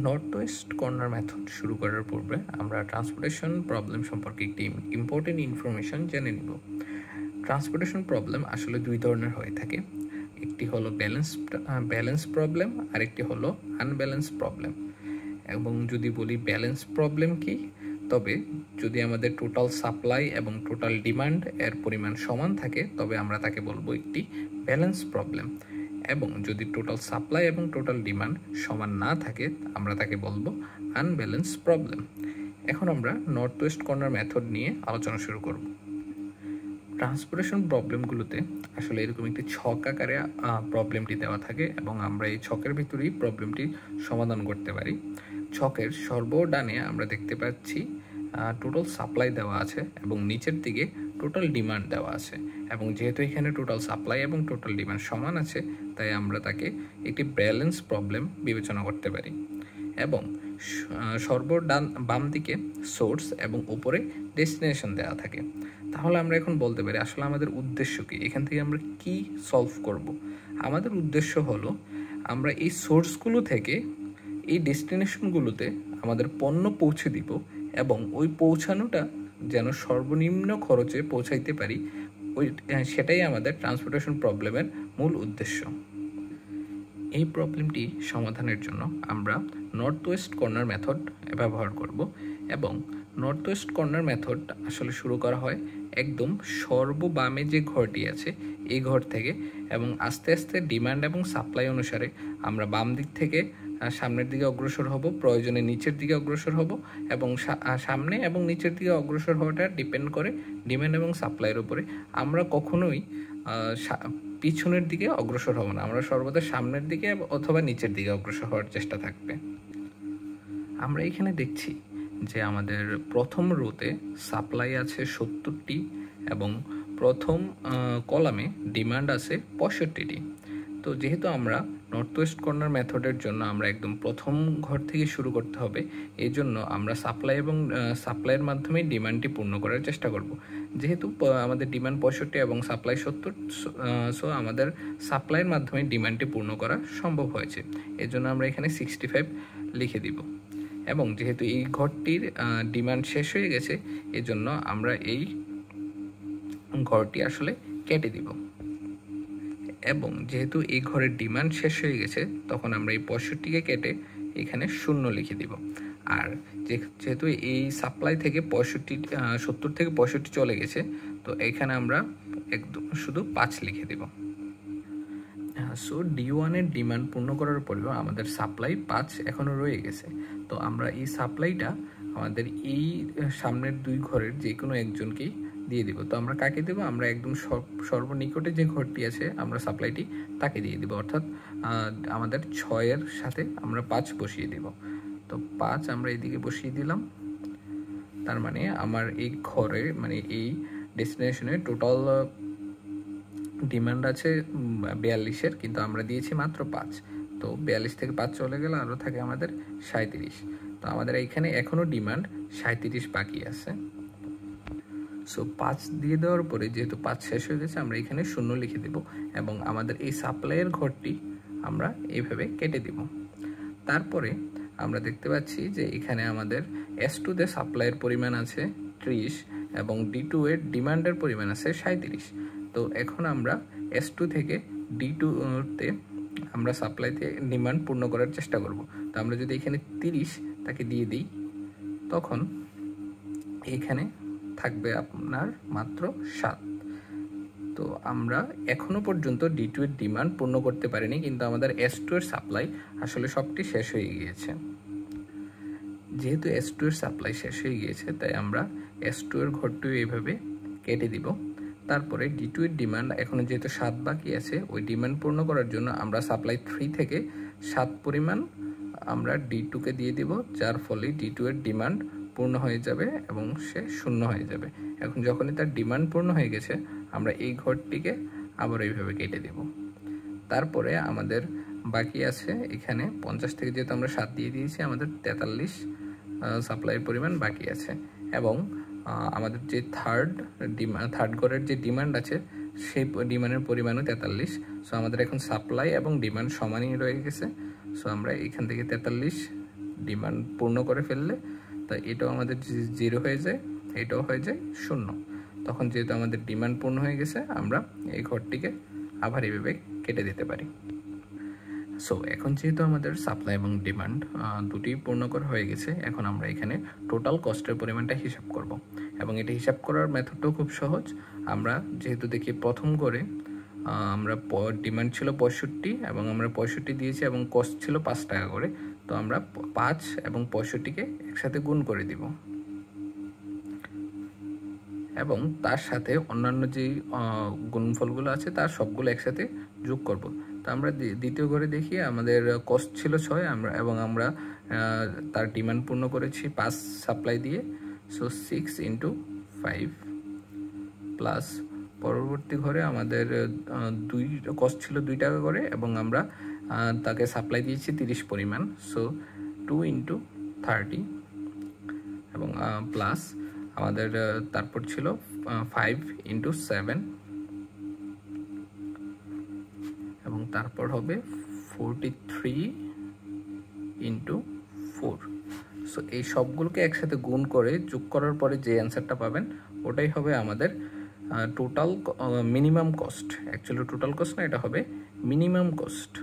North West corner method শুরু করার পূর্বে আমরা ট্রান্সপোর্টেশন প্রবলেম সম্পর্কে একটি ইম্পর্টেন্ট ইনফরমেশন জেনে নিব। ট্রান্সপোর্টেশন প্রবলেম আসলে দুই ধরনের হয়ে থাকে, একটি হলো ব্যালেন্স প্রবলেম আর একটি হলো আনব্যালেন্স প্রবলেম। এবং যদি বলি ব্যালেন্স প্রবলেম কি, তবে যদি আমাদের টোটাল সাপ্লাই এবং টোটাল ডিমান্ড এর পরিমাণ সমান থাকে তবে আমরা তাকে বলবো একটি ব্যালেন্স প্রবলেম, এবং যদি টোটাল সাপ্লাই এবং টোটাল ডিমান্ড সমান না থাকে আমরা তাকে বলবো আনব্যালেন্স প্রবলেম। এখন আমরা নর্থ ওয়েস্ট কর্নার মেথড নিয়ে আলোচনা শুরু করব। ট্রান্সপোর্টেশন প্রবলেমগুলোতে আসলে এরকম একটি ছক আকারে প্রবলেমটি দেওয়া থাকে এবং আমরা এই ছকের ভিতরেই প্রবলেমটি সমাধান করতে পারি। ছকের সর্বডানে আমরা দেখতে পাচ্ছি টোটাল সাপ্লাই দেওয়া আছে এবং নিচের দিকে টোটাল ডিমান্ড দেওয়া আছে, এবং যেহেতু এখানে টোটাল সাপ্লাই এবং টোটাল ডিমান্ড সমান আছে তাই আমরা তাকে একটি ব্যালেন্স প্রবলেম বিবেচনা করতে পারি। এবং বাম দিকে সোর্স এবং উপরে ডেস্টিনেশন দেওয়া থাকে। তাহলে আমরা এখন বলতে পারি আসলে আমাদের উদ্দেশ্য কি, এখান থেকে আমরা কি সলভ করব। আমাদের উদ্দেশ্য হলো আমরা এই সোর্সগুলো থেকে এই ডেস্টিনেশনগুলোতে আমাদের পণ্য পৌঁছে দিব এবং ওই পৌঁছানোটা যেন সর্বনিম্ন খরচে পৌঁছাইতে পারি, সেটাই আমাদের ট্রান্সপোর্টেশন প্রবলেমের মূল উদ্দেশ্য। এই প্রবলেমটি সমাধানের জন্য আমরা নর্থ ওয়েস্ট কর্নার মেথড ব্যবহার করব। এবং নর্থ ওয়েস্ট কর্নার মেথড আসলে শুরু করা হয় একদম সর্ববামে যে ঘরটি আছে এই ঘর থেকে, এবং আস্তে আস্তে ডিমান্ড এবং সাপ্লাই অনুসারে আমরা বাম দিক থেকে সামনের দিকে অগ্রসর হব, প্রয়োজনে নিচের দিকে অগ্রসর হব, এবং সামনে এবং নিচের দিকে অগ্রসর হওয়াটা ডিপেন্ড করে ডিমান্ড এবং সাপ্লাইয়ের উপরে। আমরা কখনোই পিছনের দিকে অগ্রসর হব না, আমরা সর্বদা সামনের দিকে অথবা নিচের দিকে অগ্রসর হওয়ার চেষ্টা থাকবে। আমরা এখানে দেখছি যে আমাদের প্রথম রোতে সাপ্লাই আছে 70টি এবং প্রথম কলামে ডিমান্ড আছে 65টি। তো যেহেতু আমরা নর্থ ওয়েস্ট কর্নার মেথডের জন্য আমরা একদম প্রথম ঘর থেকে শুরু করতে হবে, এই জন্য আমরা সাপ্লাই এবং সাপ্লাইয়ের মাধ্যমে ডিমান্ডটি পূর্ণ করার চেষ্টা করব। যেহেতু আমাদের ডিমান্ড 65 এবং সাপ্লাই 70, সো আমাদের সাপ্লাইয়ের মাধ্যমে ডিমান্ডটি পূর্ণ করা সম্ভব হয়েছে, এই জন্য আমরা এখানে 65 লিখে দিব। এবং যেহেতু এই ঘরটির ডিমান্ড শেষ হয়ে গেছে এজন্য আমরা এই ঘরটি আসলে কেটে দিব। এবং যেহেতু এই ঘরের ডিমান্ড শেষ হয়ে গেছে তখন আমরা এই 65কে কেটে এখানে 0 লিখে দিব। আর যেহেতু এই সাপ্লাই থেকে 70 থেকে 65 চলে গেছে তো এখানে আমরা একদম শুধু 5 লিখে দিব। সো D1-এর ডিমান্ড পূর্ণ করার পরেও আমাদের সাপ্লাই 5 এখনও রয়ে গেছে। তো আমরা এই সাপ্লাইটা আমাদের এই সামনের দুই ঘরের যে কোনো একজনকেই দিয়ে দিব। তো আমরা কাকে দেব, আমরা একদম সর্বনিকটে যে ঘরটি আছে আমরা সাপ্লাইটি তাকে দিয়ে দিব, অর্থাৎ আমাদের 6-এর সাথে আমরা 5 বসিয়ে দিব। তো 5 আমরা এদিকে বসিয়ে দিলাম। তার মানে আমার এই ঘরে মানে এই ডেস্টিনেশনে টোটাল ডিমান্ড আছে 42-এর, কিন্তু আমরা দিয়েছি মাত্র 5। তো 42 থেকে 5 চলে গেলে আরও থাকে আমাদের 37। তো আমাদের এইখানে এখনও ডিমান্ড 37 বাকি আছে। সো 5 দিয়ে দেওয়ার পরে যেহেতু 5 শেষ হয়ে গেছে আমরা এখানে 0 লিখে দেব এবং আমাদের এই সাপ্লাইয়ের ঘরটি আমরা এইভাবে কেটে দেব। তারপরে আমরা দেখতে পাচ্ছি যে এখানে আমাদের S2-তে সাপ্লাইয়ের পরিমাণ আছে 30 এবং D2-এর ডিমান্ডের পরিমাণ আছে 37। তো এখন আমরা S2 থেকে D2-তে আমরা সাপ্লাইতে ডিমান্ড পূর্ণ করার চেষ্টা করব। তো আমরা যদি এখানে 30 তাকে দিয়ে দিই তখন এখানে থাকবে আপনার মাত্র 7। তো আমরা এখনো পর্যন্ত D2-এর ডিমান্ড পূর্ণ করতে পারিনি, কিন্তু আমাদের S2-এর সাপ্লাই আসলে সবটি শেষ হয়ে গিয়েছে। যেহেতু S2-এর সাপ্লাই শেষ হয়ে গিয়েছে তাই আমরা S2-এর ঘরটিও এইভাবে কেটে দিব। তারপরে D2-এর ডিমান্ড এখনো যেহেতু 7 বাকি আছে, ওই ডিমান্ড পূর্ণ করার জন্য আমরা সাপ্লাই 3 থেকে 7 পরিমাণ আমরা D2-কে দিয়ে দিব, যার ফলে D2-এর ডিমান্ড পূর্ণ হয়ে যাবে এবং সে 0 হয়ে যাবে। এখন যখনই তার ডিমান্ড পূর্ণ হয়ে গেছে আমরা এই ঘরটিকে আবার এইভাবে কেটে দেব। তারপরে আমাদের বাকি আছে এখানে 50 থেকে যেহেতু আমরা 7 দিয়ে দিয়েছি আমাদের 43 সাপ্লাইয়ের পরিমাণ বাকি আছে, এবং আমাদের যে থার্ড ঘরের যে ডিমান্ড আছে সেই ডিমান্ডের পরিমাণও 43। সো আমাদের এখন সাপ্লাই এবং ডিমান্ড সমানই রয়ে গেছে। সো আমরা এখান থেকে 43 ডিমান্ড পূর্ণ করে ফেললে তা এটাও আমাদের 0 হয়ে যায়, এটাও হয়ে যায় 0। তখন যেহেতু আমাদের ডিমান্ড পূর্ণ হয়ে গেছে, আমরা এই ঘরটিকে আবার এইভাবে কেটে দিতে পারি। সো এখন যেহেতু আমাদের সাপ্লাই এবং ডিমান্ড দুটি পূর্ণ করা হয়ে গেছে, এখন আমরা এখানে টোটাল কস্টের পরিমাণটা হিসাব করব। এবং এটা হিসাব করার মেথডটাও খুব সহজ। আমরা যেহেতু দেখি প্রথম করে আমরা ডিমান্ড ছিল 65 এবং আমরা 65 দিয়েছি এবং কস্ট ছিল 5 টাকা করে, তো আমরা 5 এবং 65কে একসাথে গুণ করে দিব এবং তার সাথে অন্যান্য যেই গুণফলগুলো আছে তার সবগুলো একসাথে যোগ করব। তো আমরা দ্বিতীয় ঘরে দেখি আমাদের কস্ট ছিল 6 এবং আমরা তার ডিমান্ড পূর্ণ করেছি 5 সাপ্লাই দিয়ে। সো 6 × 5 প্লাস পরবর্তী ঘরে আমাদের কস্ট ছিল 2 টাকা করে এবং আমরা তাকে সাপ্লাই দিয়েছি 30 পরিমাণ। সো 2 × 30 এবং প্লাস আমাদের তারপর ছিল 5 × 7 এবং তারপর হবে 43 × 4। সো এই সবগুলোকে একসাথে গুণ করে যোগ করার পরে যে অ্যান্সারটা পাবেন ওটাই হবে আমাদের total minimum cost. Actually total cost না, এটা হবে মিনিমাম কস্ট।